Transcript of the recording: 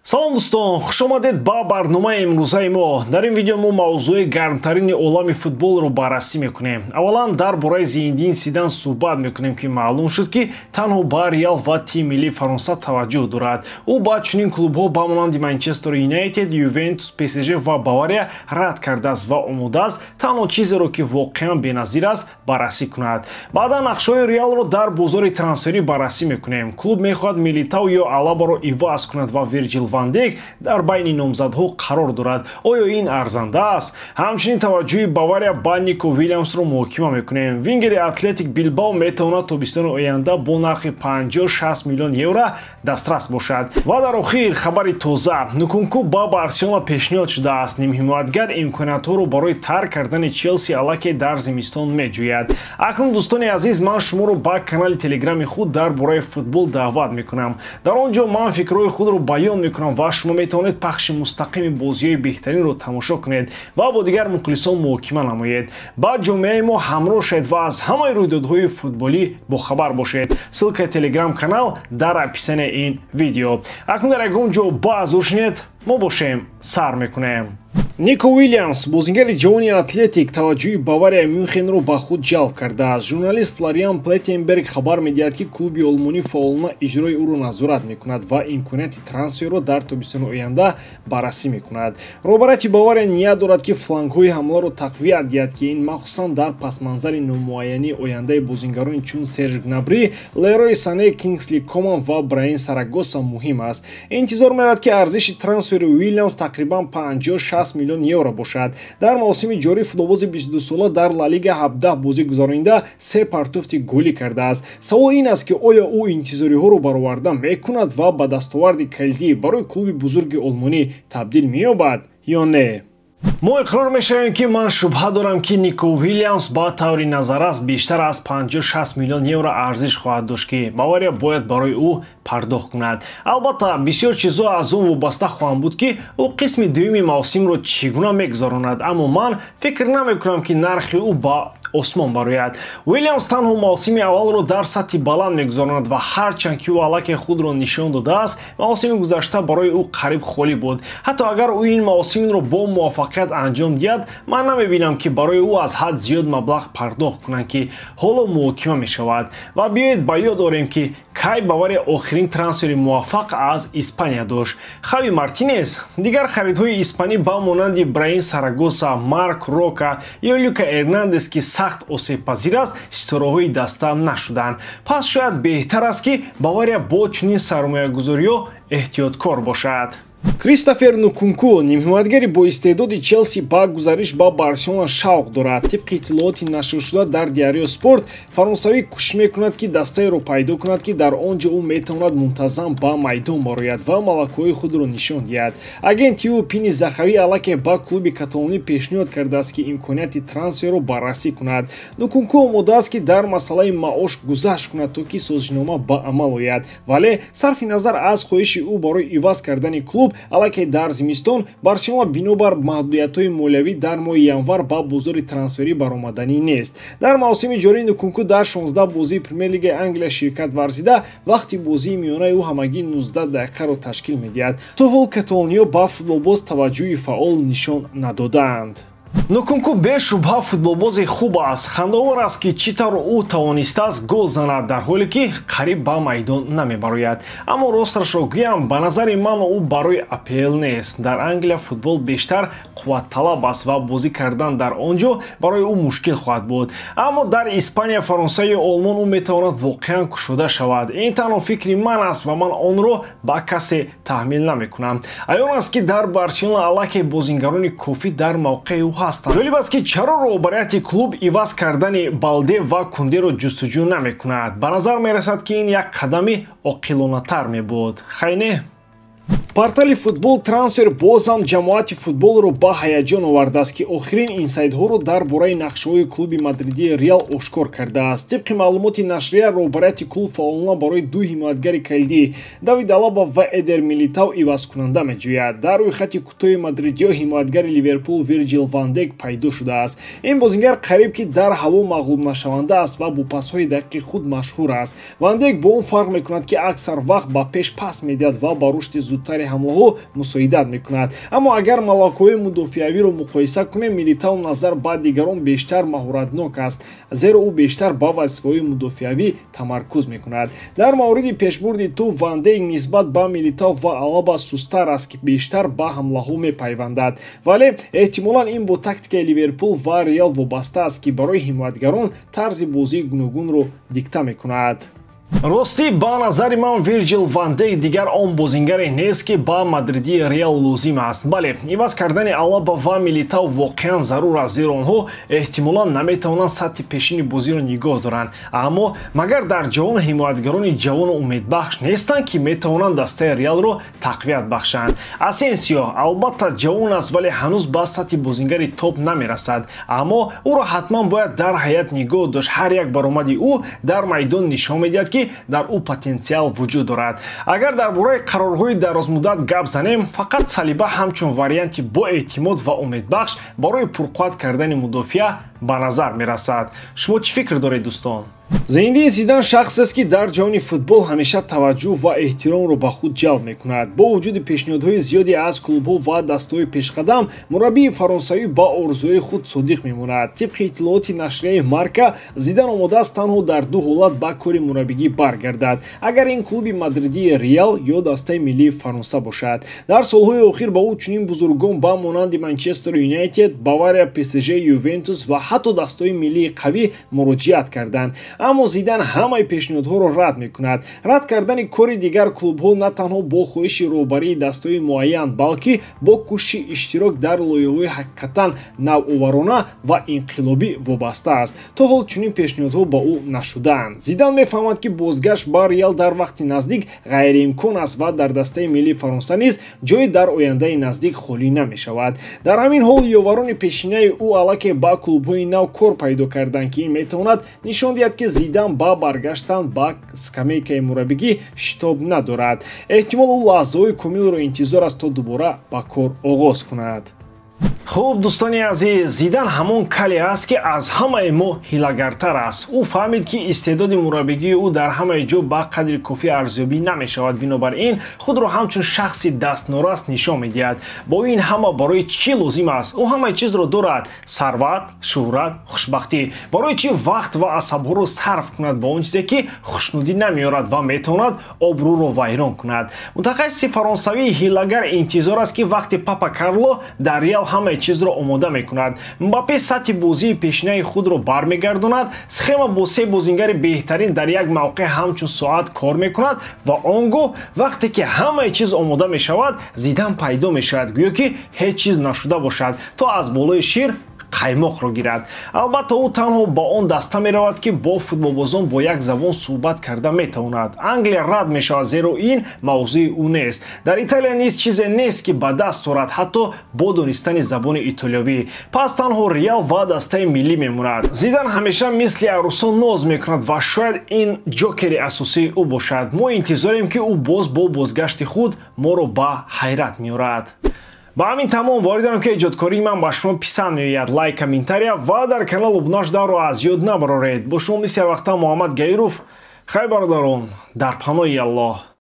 салом дӯстон, хушомадед ба барномаи имрӯзаи мо. Дар ин видео мо мавзӯи гармтарини олами футболро баррасӣ мекунем. Аввалан дар бораи Зинедин Зидан суҳбат мекунем ки маълум шуд ки танҳо ба Реал ва тими миллии Фаронса таваҷҷӯҳ дорад. ӯ ба чунин клубҳо ба монанди Манчестер Юнайтед, Ювентус, ПСЖ ва Бавария рад кардааст ва омодааст танҳо чизеро ки воқеан беназир аст баррасӣ кунад. Баъдан нақшҳои Реалро дар бозори трансферӣ баррасӣ мекунем. Клуб мехоҳад Милитао ё Алабаро иваз кунад ва Вирҷил ван Дайк дар байни номзадҳо қарор дорад. Оё ин арзанда аст? Ҳамчунин таваҷҷӯҳи Бавария ба Нико Виллямсро муҳокима мекунем. Вингери Атлетик Билбао метавонад тобистони оянда бо нархи 50-60 миллион евро дастрас бошад. Ва дар охир хабари тоза. Нико ба Барселона пешниҳод шудааст. Нимҳимоятгар имкониятҳоро барои тарк кардани Челси аллакай дар зимистон меҷӯяд. Акнун дӯстони азиз, ман шуморо ба канали телеграми худ дар бораи футбол даъват мекунам. Дар он ҷо ман фикрҳои худро баён мекунам ва шумо метавонед пахши мустақими бозиҳои беҳтаринро тамошо кунед ва бо дигар мухлисон муҳокима намоед. Ба ҷомеаи мо ҳамроҳ шавед ва аз ҳамаи рӯйдодҳои футболӣ бохабар бошед. Ссилкаи телеграм канал дар описанияи ин видео. Акнун дар ягон ҷо ба азур шинед, мо бошем сар мекунем. Нико Виллямс, бозингари ҷавони Атлетик, таваҷҷӯҳи Бавария Мюнхенро ба худ ҷалб кардааст. Журналист Флориан Плеттенберг хабар медиҳад ки клуби олмонӣ фаъолона иҷрои ӯро назорат мекунад ва имконияти трансферро дар тобистони оянда баррасӣ мекунад. роҳбарияти Бавария ният дорад ки флангҳои ҳамларо тақвият диҳад ки ин махсусан дар пасманзари номуайянии ояндаи бозингарони чун Серж Гнабри, Лерой Сане, Кингсли Коман ва Брайан Сарагоса муҳим аст. Интизор меравад ки арзиши трансфери Виллямс тақрибан 50-60 миллион евро бошад. Дар мавсими ҷорӣ футболбози 22-сола дар Ла Лига 17 бозӣ гузаронида 3 партофти голӣ кардааст. Савол ин аст ки оё ӯ интизориҳоро бароварда мекунад ва ба дастоварди калидӣ барои клуби бузурги олмонӣ табдил меёбад ё не? мо иқрор мешавем ки ман шубҳа дорам ки Нико Виллямс ба таври назаррас бештар аз 50-60 миллион евро арзиш хоҳад дошт ки Бавария бояд барои ӯ пардохт кунад. Албатта бисёр чизҳо аз он вобаста хоҳанд буд ки ӯ қисми дуюми мавсимро чӣ гуна мегузаронад, аммо ман фикр намекунам ки нархи ӯ ба осмон барояд. Виллямс танҳо мавсими аввалро дар сатҳи баланд мегузаронад ва ҳарчанд ки ӯ аллакай худро нишон додааст, мавсими гузашта барои ӯ қариб холӣ буд. Ҳатто агар ӯ ин мавсимро бо муваффақият анҷом диҳад, ман намебинам ки барои ӯ аз ҳад зиёд маблағ пардохт кунанд ки ҳоло муҳокима мешавад. Ва биёед ба ёд орем ки кай Бавария охирин трансфери муваффақ аз Испания дошт. Хави Мартинес. Дигар харидҳои испанӣ ба монанди Брайан Сарагоса, Марк Рока ё Люка Эрнандес ки сахт осебпазир аст, ситораҳои даста нашуданд. Пас шояд беҳтар аст ки Бавария бо чунин сармоягузориҳо эҳтиёткор бошад. Кристофер Нкунку, нимҳимоятгари боистеъдоди Челси ба гузариш ба Барселона шавқ дорад. Тибқи иттилооти нашршуда дар Диарио Спорт, фаронсавӣ кӯшиш мекунад ки дастаеро пайдо кунад ки дар он ҷо ӯ метавонад мунтазам ба майдон барояд ва малакаҳои худро нишон диҳад. Агенти ӯ Пини Захавӣ аллакай ба клуби каталонӣ пешниҳод кардааст ки имконияти трансферро баррасӣ кунад. Нкунку омодааст ки дар масъалаи маош гузашт кунад то ки созишнома ба амал ояд, вале сарфи назар аз хоҳиши ӯ барои иваз кардани клуб аллакай дар зимистон, Барселона бинобар маҳдудиятҳои молиявӣ дар моҳи январ ба бозори трансферӣ баромаданӣ нест. Дар мавсими ҷорӣ Нкунку дар 16 бозии Премер-лигаи Англия ширкат варзида, вақти бозии миёнаи ӯ ҳамагӣ 19 дақиқаро ташкил медиҳад. То ҳол каталониё ба футболбоз таваҷҷӯҳи фаъол нишон надоданд. Нкунку бешубҳа футболбози хуб аст. Хандаовар аст ки чӣ тавр ӯ тавонистааст гол занад, дар ҳоле ки қариб ба майдон намебарояд. Аммо росташро гӯям, ба назари ман ӯ барои АПЛ нест. Дар Англия футбол бештар қувватталаб аст ва бозӣ кардан дар он ҷо барои ӯ мушкил хоҳад буд. Аммо дар Испания, Фаронса ё Олмон ӯ метавонад воқеан кушода шавад. Ин танҳо фикри ман аст ва ман онро ба касе таҳмил намекунам. Аён аст ки дар Барселона аллакай бозингарони кофӣ дар мавқеи ӯ ҳастанд. ҷолиб аст ки чаро роҳбарияти клуб иваз кардани Балде ва Кундеро ҷустуҷӯ намекунад. Ба назар мерасад ки ин як қадами оқилонатар мебуд. Хай не? Портали футбол трансфер бозам ҷамоати футболро ба ҳаяҷон овардааст ки охирин инсайдҳоро дар бораи нақшаҳои клуби мадридии Реал ошкор кардааст. Тибқи маълумоти нашрия, роҳбарияти клуб фаъолона барои ду ҳимоятгари калидӣ Давид Алаба ва Эдер Милитао ивазкунанда меҷӯяд. Дар рӯйхати кӯтоҳи мадридиё ҳимоятгари Ливерпул Вирҷил ван Дайк пайдо шудааст. Ин бозингар қариб ки дар ҳаво мағлубнашаванда аст ва бо пасҳои дақиқи худ машҳур аст. Ван Дайк бо он фарқ мекунад ки аксар вақт ба пеш пас медиҳад ва ба рушди зудтари ҳамлаҳо мусоидат мекунад. Аммо агар малакаҳои мудофиавиро муқоиса кунем, Милитао назар ба дигарон бештар маҳоратнок аст, зеро ӯ бештар ба вазифаҳои мудофиавӣ тамаркуз мекунад. Дар мавриди пешбурди туп Ван Дейк нисбат ба Милитао ва Алаба сустар аст, ки бештар ба ҳамлаҳо мепайвандад. Вале эҳтимолан ин бо тактикаи Ливерпул ва Реал вобаста аст, ки барои ҳимоятгарон тарзи бозии гуногунро дикта мекунад. Рости ба назари ман Вирҷил Ван Дейк дигар он бозингаре нест, ки ба мадридии Реал лозим аст. Бале, иваз кардани Алаба ва Милитао воқеан зарур аст, зеро онҳо эҳтимолан наметавонанд сатҳи пешини бозиро нигоҳ доранд. Аммо магар дар ҷаҳон ҳимоятгарони ҷавону умедбахш нестанд, ки метавонанд дастаи Реалро тақвият бахшанд. Асенсио албатта ҷавон аст, вале ҳанӯз ба сатҳи бозингари топ намерасад. Аммо ӯро ҳатман бояд дар ҳаят нигоҳ дошт. Ҳар як баромади ӯ дар майдон нишон медиҳад, ки дар ӯ потенсиал вуҷуд дорад. Агар дар бораи қарорҳои дарозмуддат гап занем, фақат Салиба ҳамчун варианти боэътимод ва умедбахш барои пурқувват кардани мудофиа ба назар мерасад. Шумо чӣ фикр доред, дӯстон? Зиндии Зидан шахсест, ки дар ҷаҳони футбол ҳамеша таваҷҷӯҳ ва эҳтиромро ба худ ҷалб мекунад. Бо вуҷуди пешниҳодҳои зиёде аз клубҳо ва дастаҳои пешқадам, мураббии фаронсавӣ ба орзуҳои худ содиқ мемонад. Тибқи иттилооти нашрияи Марка, Зидан омодааст танҳо дар ду ҳолат ба кори мураббигӣ баргардад. Агар ин клуби мадридии Реал ё дастаи миллии Фаронса бошад. Дар солҳои охир ба ӯ чунин бузургон ба монанди Манчестер Юнайтед, Бавария, ПСЖ, Ювентус ва ҳатто дастаҳои миллии қавӣ муроҷиат карданд. Аммо Зидан ҳамаи пешниҳодҳоро рад мекунад. Рад кардани кори дигар клубҳо на танҳо бо хоҳиши роҳбарии дастаҳои муайян, балки бо кӯшиши иштирок дар лоиҳаҳои ҳақиқатан навоварона ва инқилобӣ вобаста аст. То ҳол чунин пешниҳодҳо ба ӯ нашудаанд. Зидан мефаҳмад, ки бозгашт ба Реал дар вақти наздик ғайриимкон аст ва дар дастаи миллии Фаронса низ ҷои дар ояндаи наздик холӣ намешавад. Дар ҳамин ҳол ёварони пешинаи ӯ аллакай ба клубҳои нав кор пайдо карданд, ки ин метавонад нишон диҳад, ки Зидан ба баргаштан ба скамейкаи мураббигӣ шитоб надорад. Эҳтимол ӯ лаҳзаҳои комилро интизор аст, то дубора ба кор оғоз кунад. Хуб, дӯстони азиз, Зидан ҳамон кале аст, ки аз ҳамаи мо ҳилагартар аст. Ӯ фаҳмид, ки истеъдоди мураббигии ӯ дар ҳамаи ҷо ба қадри кофӣ арзёбӣ намешавад. Бинобар ин худро ҳамчун шахси дастнораст нишон медиҳад. Бо ин ҳама барои чӣ лозим аст? Ӯ ҳамаи чизро дорад: сарват, шӯҳрат, хушбахтӣ. Барои чӣ вақт ва асабҳоро сарф кунад ба он чизе, ки хушнудӣ намеорад ва метавонад обрӯро вайрон кунад? Мутахассиси фаронсавии ҳилагар интизор аст, ки вақти Папа Карло дар Реал ҳамаи чизро омода мекунад. Мбаппе сатҳи бозии пешинаи худро бармегардонад. Схема бо се бозингари беҳтарин дар як мавқеъ ҳамчун соат кор мекунад ва он гоҳ вақте ки ҳамаи чиз омода мешавад, Зидан пайдо мешавад, гӯё ки ҳеҷ чиз нашуда бошад, то аз болои шир қаймоқро гирад. Албатта ӯ танҳо ба он даста меравад, ки бо футболбозон бо як забон суҳбат карда метавонад. Англия рад мешавад, зеро ин мавзӯи ӯ нест. Дар Италия низ чизе нест, ки ба даст орад, ҳатто бо донистани забони итолиёвӣ. Пас танҳо Реал ва дастаи миллӣ мемонад. Зидан ҳамеша мисли арӯсон ноз мекунад ва шояд ин ҷокери асосии ӯ бошад. Мо интизорем, ки ӯ боз бо бозгашти худ моро ба ҳайрат меорад. Ба ҳамин тамом воридам, ки эҷодкории ман ба шумо писанд меояд. Лайк, комментария ва дар канал обуна шуданро аз ёд набароред. Бо шумо мисли ҳар вақта Муҳаммад Гаиров. Хай бародарон, дар паноҳи Аллоҳ.